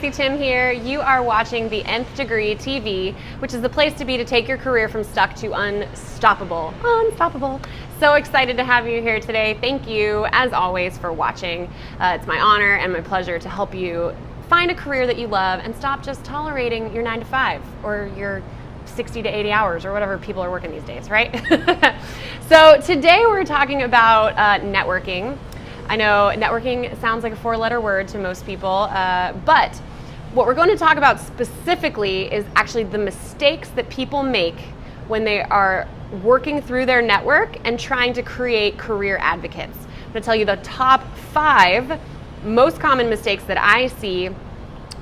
Tracy Tim here. You are watching the Nth Degree TV, which is the place to be to take your career from stuck to unstoppable. Unstoppable. So excited to have you here today. Thank you, as always, for watching. It's my honor and my pleasure to help you find a career that you love and stop just tolerating your 9 to 5 or your 60 to 80 hours or whatever people are working these days, right? So today we're talking about networking. I know networking sounds like a 4-letter word to most people, but what we're going to talk about specifically is actually the mistakes that people make when they are working through their network and trying to create career advocates. I'm going to tell you the top 5 most common mistakes that I see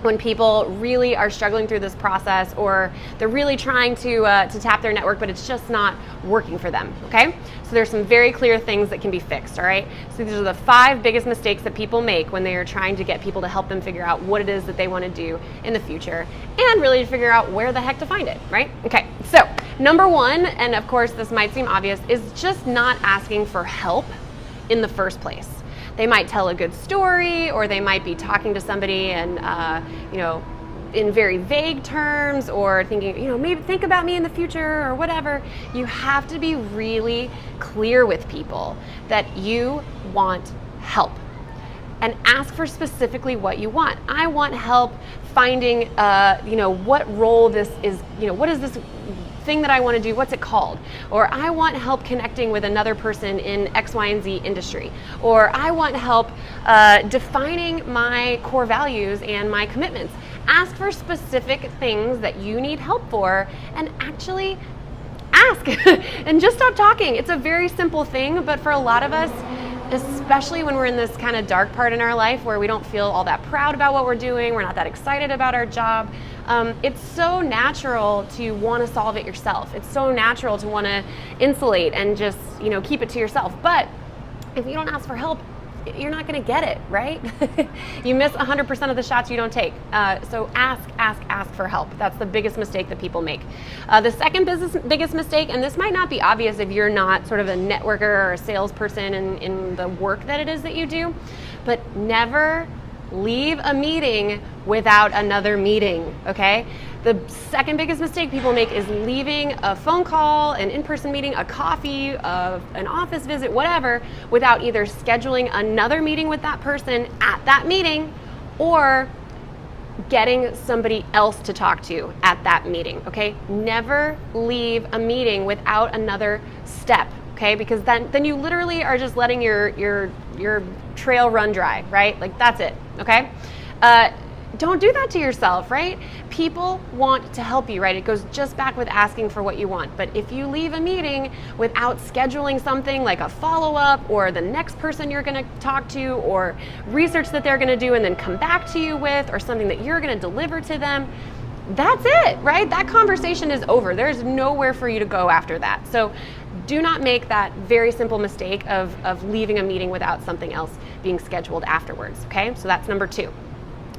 when people really are struggling through this process, or they're really trying to tap their network, but it's just not working for them, okay? So there's some very clear things that can be fixed, all right? So these are the 5 biggest mistakes that people make when they are trying to get people to help them figure out what it is that they want to do in the future, and really to figure out where the heck to find it, right? Okay, so number 1, and of course this might seem obvious, is just not asking for help in the first place. They might tell a good story, or they might be talking to somebody and, in very vague terms, or thinking, maybe think about me in the future or whatever. You have to be really clear with people that you want help and ask for specifically what you want. I want help finding, what role this is, what is this thing that I want to do, what's it called? Or I want help connecting with another person in X, Y, and Z industry. Or I want help defining my core values and my commitments. Ask for specific things that you need help for, and actually ask and just stop talking. It's a very simple thing, but for a lot of us, especially when we're in this kind of dark part in our life where we don't feel all that proud about what we're doing, we're not that excited about our job, it's so natural to want to solve it yourself. It's so natural to want to insulate and just, keep it to yourself. But if you don't ask for help, you're not going to get it, right? You miss 100% of the shots you don't take. So ask for help. That's the biggest mistake that people make. The second biggest mistake, and this might not be obvious if you're not sort of a networker or a salesperson in the work that it is that you do, but never leave a meeting without another meeting, okay? The second biggest mistake people make is leaving a phone call, an in-person meeting, a coffee, an office visit, whatever, without either scheduling another meeting with that person at that meeting or getting somebody else to talk to at that meeting, okay? Never leave a meeting without another step, okay? Because then you literally are just letting your trail run dry, right? Like, that's it, okay? Don't do that to yourself, right? People want to help you, right? It goes just back with asking for what you want. But if you leave a meeting without scheduling something like a follow-up or the next person you're going to talk to, or research that they're going to do and then come back to you with, or something that you're going to deliver to them, that's it, right? That conversation is over. There's nowhere for you to go after that. So do not make that very simple mistake of leaving a meeting without something else being scheduled afterwards, okay? So that's number 2.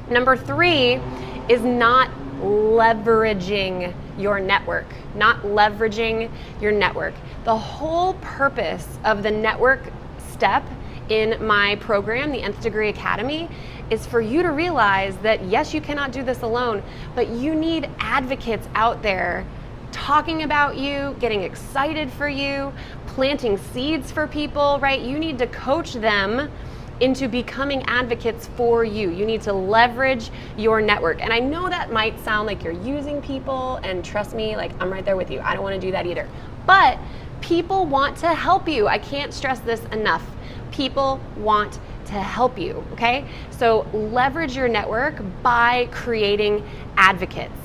Number 3 is not leveraging your network. Not leveraging your network. The whole purpose of the network step in my program, the Nth Degree Academy, is for you to realize that yes, you cannot do this alone, but you need advocates out there talking about you, getting excited for you, planting seeds for people, right? You need to coach them into becoming advocates for you. You need to leverage your network. And I know that might sound like you're using people, and trust me, like, I'm right there with you. I don't want to do that either. But people want to help you. I can't stress this enough. People want to help you, okay? So leverage your network by creating advocates.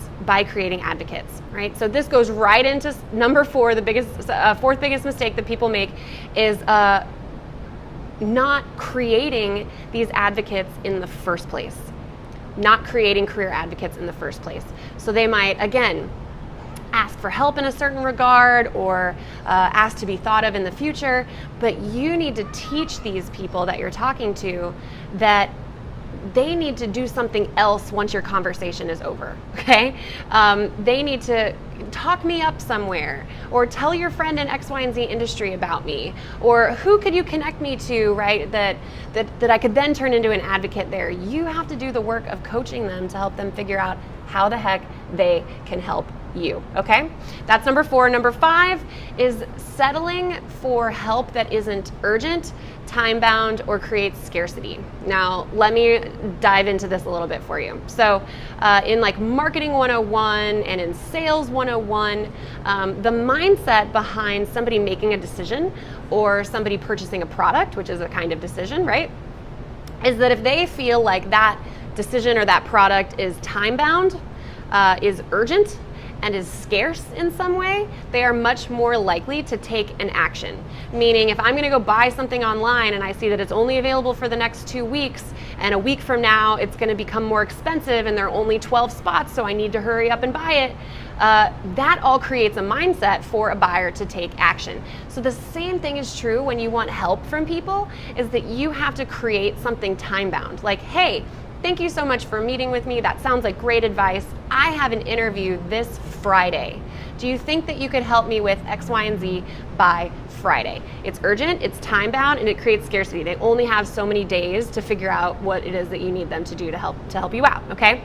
Right? So this goes right into number 4, the fourth biggest mistake that people make is not creating these advocates in the first place. Not creating career advocates in the first place. So they might, again, ask for help in a certain regard, or ask to be thought of in the future, but you need to teach these people that you're talking to that they need to do something else once your conversation is over, okay? They need to talk me up somewhere, or tell your friend in X, Y, and Z industry about me, or who could you connect me to, right, that I could then turn into an advocate there. You have to do the work of coaching them to help them figure out how the heck they can help you, okay? That's number 4. Number 5 is settling for help that isn't urgent, time-bound, or creates scarcity. Now, let me dive into this a little bit for you. So in like Marketing 101 and in Sales 101, the mindset behind somebody making a decision or somebody purchasing a product, which is a kind of decision, right, is that if they feel like that decision or that product is time-bound, is urgent, and is scarce in some way, they are much more likely to take an action. Meaning, if I'm gonna go buy something online and I see that it's only available for the next 2 weeks, and a week from now it's gonna become more expensive and there are only 12 spots, so I need to hurry up and buy it, that all creates a mindset for a buyer to take action. So the same thing is true when you want help from people, is that you have to create something time-bound. Like, hey, thank you so much for meeting with me. That sounds like great advice. I have an interview this Friday. Do you think that you could help me with X, Y, and Z by Friday? It's urgent, it's time bound, and it creates scarcity. They only have so many days to figure out what it is that you need them to do to help you out, okay?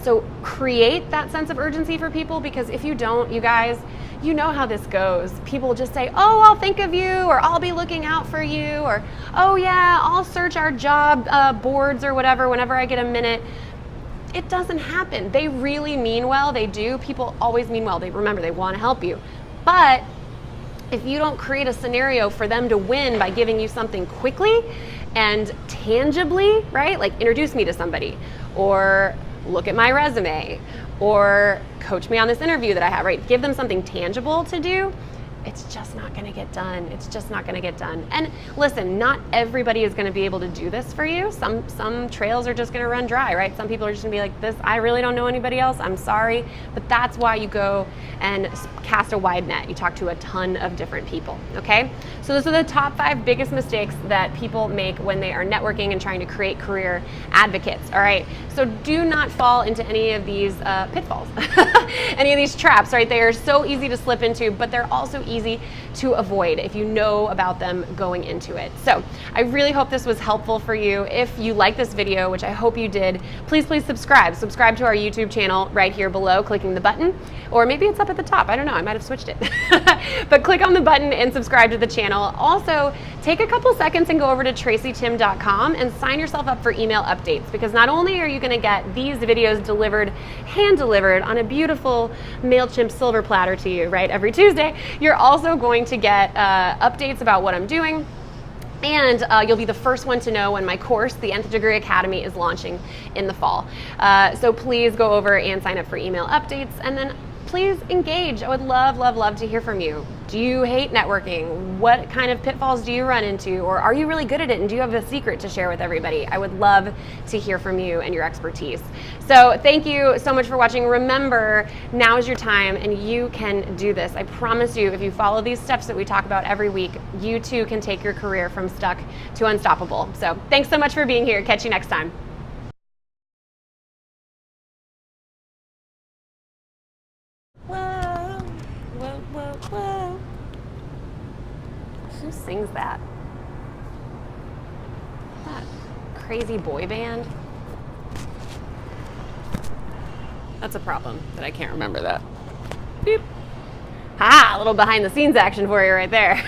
So create that sense of urgency for people, because if you don't, you guys, you know how this goes. People just say, oh, I'll think of you, or I'll be looking out for you, or oh yeah, I'll search our job boards or whatever whenever I get a minute. It doesn't happen. They really mean well, they do. People always mean well. They remember, they want to help you. But if you don't create a scenario for them to win by giving you something quickly and tangibly, right? Like introduce me to somebody, or look at my resume, or coach me on this interview that I have, right? Give them something tangible to do. It's just not gonna get done. It's just not gonna get done. And listen, not everybody is gonna be able to do this for you. Some trails are just gonna run dry, right? Some people are just gonna be like, this, I really don't know anybody else, I'm sorry. But that's why you go and cast a wide net. You talk to a ton of different people, okay? So those are the top 5 biggest mistakes that people make when they are networking and trying to create career advocates, all right? So do not fall into any of these pitfalls, any of these traps, right? They are so easy to slip into, but they're also easy to avoid if you know about them going into it. So I really hope this was helpful for you. If you like this video, which I hope you did, please subscribe. Subscribe to our YouTube channel right here below, clicking the button, or maybe it's up at the top. I don't know, I might have switched it. But click on the button and subscribe to the channel. Also, take a couple seconds and go over to tracytim.com and sign yourself up for email updates, because not only are you gonna get these videos delivered, hand delivered on a beautiful MailChimp silver platter to you, right, every Tuesday, you're also going to get updates about what I'm doing, and you'll be the first one to know when my course, the Nth Degree Academy, is launching in the fall. So please go over and sign up for email updates, and then please engage. I would love to hear from you. Do you hate networking? What kind of pitfalls do you run into? Or are you really good at it and do you have a secret to share with everybody? I would love to hear from you and your expertise. So thank you so much for watching. Remember, now is your time and you can do this. I promise you, if you follow these steps that we talk about every week, you too can take your career from stuck to unstoppable. So thanks so much for being here. Catch you next time. Whoa. Who sings that? That crazy boy band? That's a problem that I can't remember that. Beep. Ha! A little behind the scenes action for you right there.